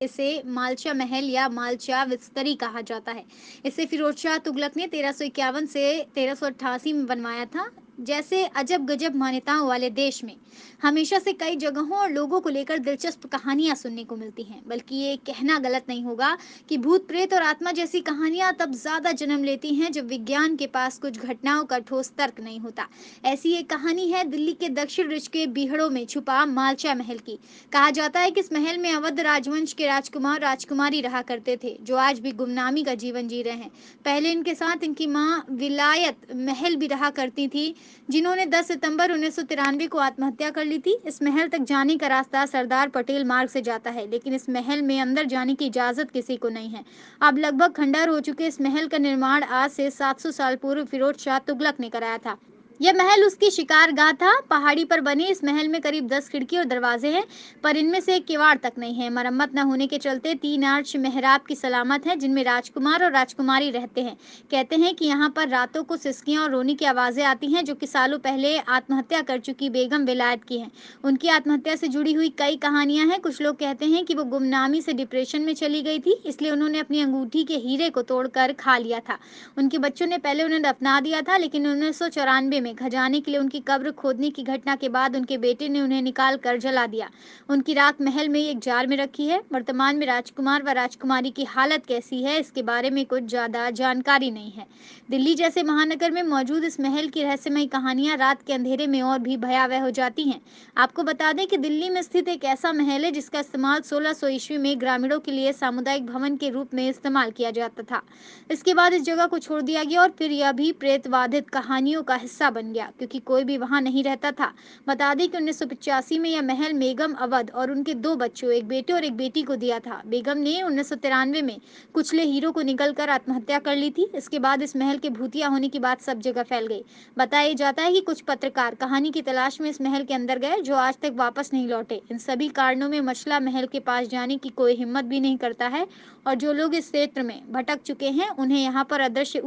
इसे मालचा महल या मालचा विस्तरी कहा जाता है। इसे फिरोज शाह तुगलक ने 1351 से 1388 में बनवाया था। जैसे अजब गजब मान्यताओं वाले देश में हमेशा से कई जगहों और लोगों को लेकर दिलचस्प कहानियां सुनने को मिलती हैं। बल्कि ये कहना गलत नहीं होगा कि भूत प्रेत और आत्मा जैसी कहानियां तब ज्यादा जन्म लेती हैं जब विज्ञान के पास कुछ घटनाओं का ठोस तर्क नहीं होता। ऐसी एक कहानी है दिल्ली के दक्षिण रिज के बीहड़ों में छुपा मालचा महल की। कहा जाता है कि इस महल में अवध राजवंश के राजकुमार राजकुमारी रहा करते थे, जो आज भी गुमनामी का जीवन जी रहे हैं। पहले इनके साथ इनकी मां विलायत महल भी रहा करती थी, जिन्होंने 10 सितंबर 1993 को आत्महत्या कर ली थी। इस महल तक जाने का रास्ता सरदार पटेल मार्ग से जाता है, लेकिन इस महल में अंदर जाने की इजाजत किसी को नहीं है। अब लगभग खंडहर हो चुके इस महल का निर्माण आज से 700 साल पूर्व फिरोज शाह तुगलक ने कराया था। यह महल उसकी शिकारगाह था। पहाड़ी पर बने इस महल में करीब 10 खिड़की और दरवाजे हैं, पर इनमें से एक किवाड़ तक नहीं है। मरम्मत न होने के चलते 3 आर्च मेहराब की सलामत है, जिनमें राजकुमार और राजकुमारी रहते हैं। कहते हैं कि यहाँ पर रातों को सिसकियां और रोने की आवाजें आती हैं, जो कि सालों पहले आत्महत्या कर चुकी बेगम विलायत की हैं। उनकी आत्महत्या से जुड़ी हुई कई कहानियां हैं। कुछ लोग कहते हैं कि वो गुमनामी से डिप्रेशन में चली गई थी, इसलिए उन्होंने अपनी अंगूठी के हीरे को तोड़कर खा लिया था। उनके बच्चों ने पहले उन्हें दफना दिया था, लेकिन 1994 में खजाने के लिए उनकी कब्र खोदने की घटना के बाद उनके बेटे ने उन्हें निकाल कर जला दिया। उनकी राख महल में एक जार में रखी है। वर्तमान में राजकुमार व राजकुमारी की हालत कैसी है, इसके बारे में कुछ ज्यादा जानकारी नहीं है। दिल्ली जैसे महानगर में मौजूद इस महल की रहस्यमयी कहानियां रात के अंधेरे में और भी भयावह हो जाती हैं। आपको बता दें कि दिल्ली में स्थित एक ऐसा महल है जिसका इस्तेमाल 1600 ईस्वी में ग्रामीणों के लिए सामुदायिक भवन के रूप में इस्तेमाल किया जाता था। इसके बाद इस जगह को छोड़ दिया गया और फिर यह भी प्रेतवाधित कहानियों का हिस्सा बन गया, क्योंकि कोई भी वहां नहीं रहता था। बता दें कि 1985 में यह महल बेगम अवध और उनके 2 बच्चों, एक बेटे और एक बेटी को दिया था। बेगम ने 1993 में कुचले हीरो को निगलकर आत्महत्या कर ली थी। इसके बाद इस महल के भूतिया होने की बात सब जगह फैल गई। बताया जाता है कि कुछ पत्रकार कहानी की तलाश में इस महल के अंदर गए, जो आज तक वापस नहीं लौटे। इन सभी कारणों में मछला महल के पास जाने की कोई हिम्मत भी नहीं करता है, और जो लोग इस क्षेत्र में भटक चुके हैं उन्हें यहाँ पर अदृश्य